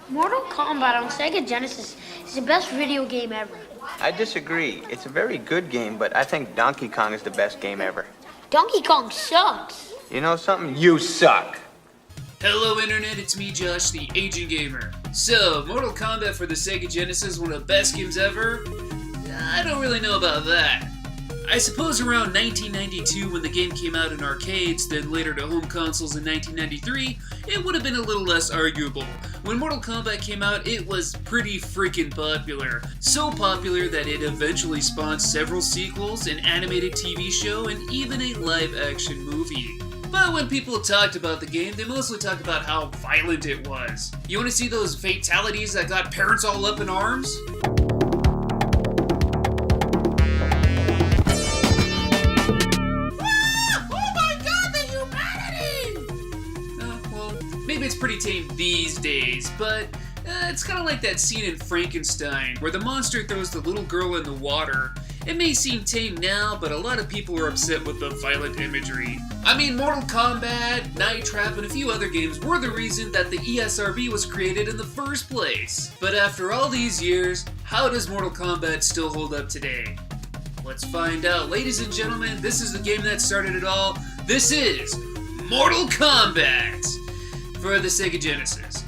Mortal Kombat on Sega Genesis is the best video game ever. I disagree. It's a very good game, but I think Donkey Kong is the best game ever. Donkey Kong sucks. You know something? You suck. Hello Internet, it's me Josh, the Aging Gamer. So, Mortal Kombat for the Sega Genesis, one of the best games ever? I don't really know about that. I suppose around 1992 when the game came out in arcades, then later to home consoles in 1993, it would have been a little less arguable. When Mortal Kombat came out, it was pretty freaking popular. So popular that it eventually spawned several sequels, an animated TV show, and even a live-action movie. But when people talked about the game, they mostly talked about how violent it was. You want to see those fatalities that got parents all up in arms? Maybe it's pretty tame these days, but it's kind of like that scene in Frankenstein where the monster throws the little girl in the water. It may seem tame now, but a lot of people are upset with the violent imagery. I mean, Mortal Kombat, Night Trap, and a few other games were the reason that the ESRB was created in the first place. But after all these years, how does Mortal Kombat still hold up today? Let's find out. Ladies and gentlemen, this is the game that started it all. This is Mortal Kombat for the Sega Genesis.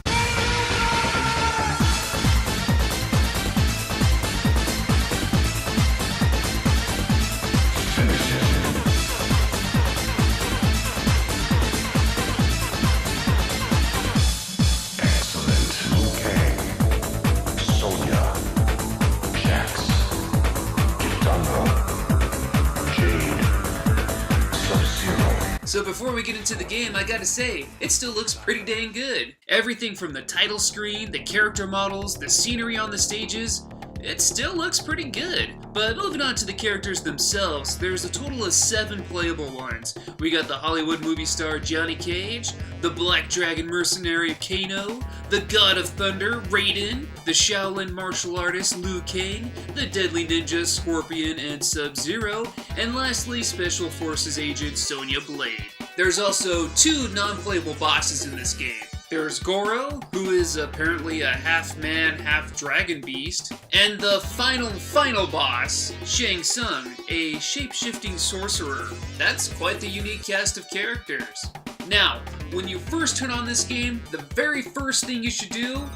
So before we get into the game, I gotta say, it still looks pretty dang good. Everything from the title screen, the character models, the scenery on the stages, it still looks pretty good. But moving on to the characters themselves, there's a total of 7 playable ones. We got the Hollywood movie star Johnny Cage, the Black Dragon mercenary Kano, the God of Thunder Raiden, the Shaolin martial artist Liu Kang, the Deadly Ninja Scorpion and Sub-Zero, and lastly Special Forces agent Sonya Blade. There's also 2 non-playable bosses in this game. There's Goro, who is apparently a half-man, half-dragon beast, and the final boss, Shang Tsung, a shape-shifting sorcerer. That's quite the unique cast of characters. Now, when you first turn on this game, the very first thing you should do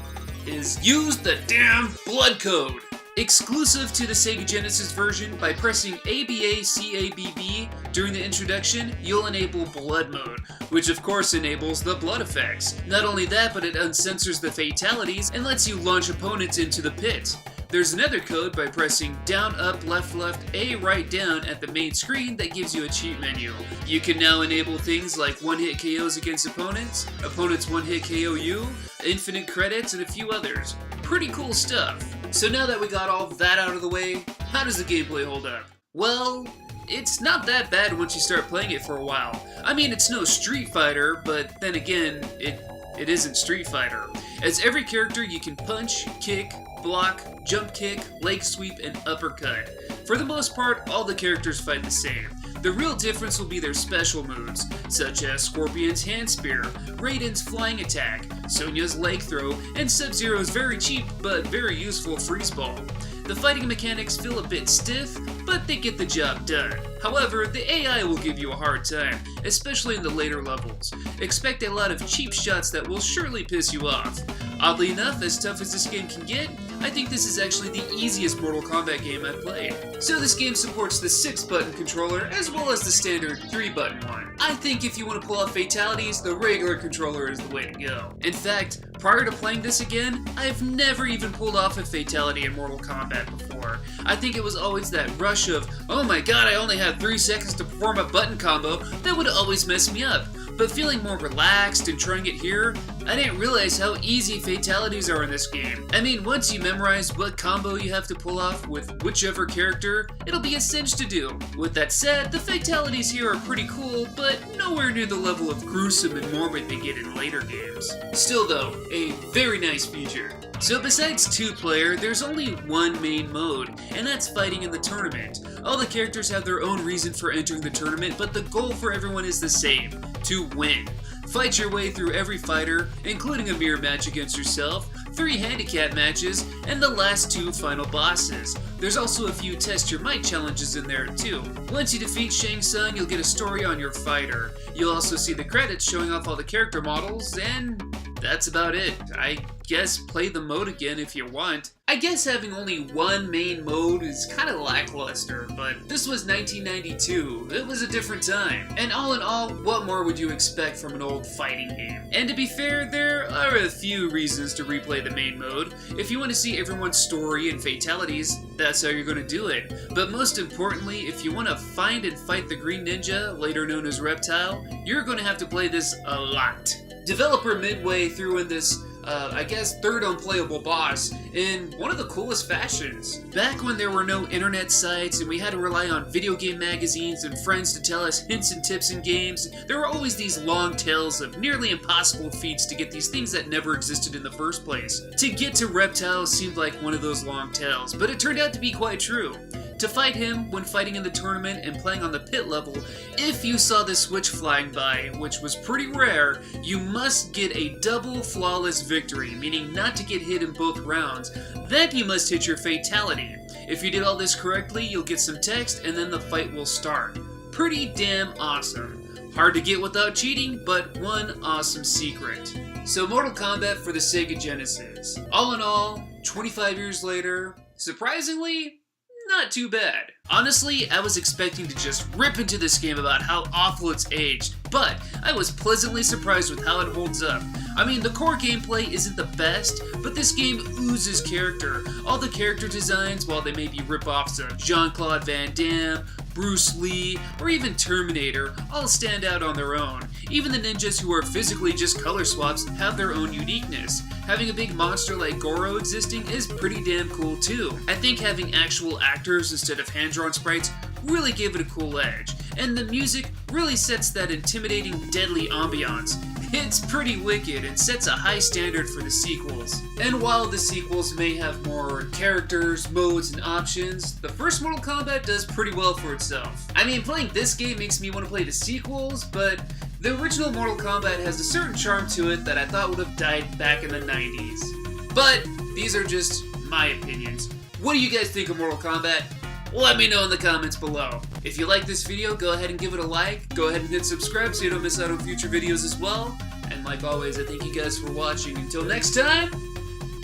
is use the damn blood code. Exclusive to the Sega Genesis version, by pressing ABA-CABB during the introduction, you'll enable Blood Mode, which of course enables the blood effects. Not only that, but it uncensors the fatalities and lets you launch opponents into the pit. There's another code by pressing down, up, left, A, right, down at the main screen that gives you a cheat menu. You can now enable things like one-hit KOs against opponents, opponents one-hit KO you, infinite credits, and a few others. Pretty cool stuff. So now that we got all that out of the way, how does the gameplay hold up? Well, it's not that bad once you start playing it for a while. I mean, it's no Street Fighter, but then again, it isn't Street Fighter. As every character, you can punch, kick, block, jump kick, leg sweep, and uppercut. For the most part, all the characters fight the same. The real difference will be their special moves, such as Scorpion's hand spear, Raiden's flying attack, Sonya's leg throw, and Sub-Zero's very cheap but very useful freeze ball. The fighting mechanics feel a bit stiff, but they get the job done. However, the AI will give you a hard time, especially in the later levels. Expect a lot of cheap shots that will surely piss you off. Oddly enough, as tough as this game can get, I think this is actually the easiest Mortal Kombat game I've played. So this game supports the 6-button controller as well as the standard 3-button one. I think if you want to pull off fatalities, the regular controller is the way to go. In fact, prior to playing this again, I've never even pulled off a fatality in Mortal Kombat before. I think it was always that rush of, oh my god, I only have 3 seconds to perform a button combo, that would always mess me up. But feeling more relaxed and trying it here, I didn't realize how easy fatalities are in this game. I mean, once you memorize what combo you have to pull off with whichever character, it'll be a cinch to do. With that said, the fatalities here are pretty cool, but nowhere near the level of gruesome and morbid they get in later games. Still though, a very nice feature. So besides 2-player, there's only one main mode, and that's fighting in the tournament. All the characters have their own reason for entering the tournament, but the goal for everyone is the same: to win. Fight your way through every fighter, including a mirror match against yourself, 3 handicap matches, and the last 2 final bosses. There's also a few test your might challenges in there too. Once you defeat Shang Tsung, you'll get a story on your fighter. You'll also see the credits showing off all the character models, and that's about it. I guess play the mode again if you want. I guess having only one main mode is kind of lackluster, but this was 1992. It was a different time. And all in all, what more would you expect from an old fighting game? And to be fair, there are a few reasons to replay the main mode. If you want to see everyone's story and fatalities, that's how you're going to do it. But most importantly, if you want to find and fight the Green Ninja, later known as Reptile, you're going to have to play this a lot. Developer Midway threw in this I guess, third unplayable boss in one of the coolest fashions. Back when there were no internet sites and we had to rely on video game magazines and friends to tell us hints and tips in games, there were always these long tales of nearly impossible feats to get these things that never existed in the first place. To get to Reptile seemed like one of those long tales, but it turned out to be quite true. To fight him when fighting in the tournament and playing on the pit level, if you saw the switch flying by, which was pretty rare, you must get a double flawless victory, meaning not to get hit in both rounds. Then you must hit your fatality. If you did all this correctly, you'll get some text and then the fight will start. Pretty damn awesome. Hard to get without cheating, but one awesome secret. So Mortal Kombat for the Sega Genesis. All in all, 25 years later, surprisingly, not too bad. Honestly, I was expecting to just rip into this game about how awful it's aged, but I was pleasantly surprised with how it holds up. I mean, the core gameplay isn't the best, but this game oozes character. All the character designs, while they may be rip-offs of Jean-Claude Van Damme, Bruce Lee, or even Terminator, all stand out on their own. Even the ninjas who are physically just color swaps have their own uniqueness. Having a big monster like Goro existing is pretty damn cool too. I think having actual actors instead of hand-drawn sprites really gave it a cool edge. And the music really sets that intimidating, deadly ambiance. It's pretty wicked and sets a high standard for the sequels. And while the sequels may have more characters, modes, and options, the first Mortal Kombat does pretty well for itself. I mean, playing this game makes me want to play the sequels, but the original Mortal Kombat has a certain charm to it that I thought would have died back in the 90s. But these are just my opinions. What do you guys think of Mortal Kombat? Let me know in the comments below. If you like this video, go ahead and give it a like. Go ahead and hit subscribe so you don't miss out on future videos as well. And like always, I thank you guys for watching. Until next time,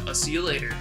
I'll see you later.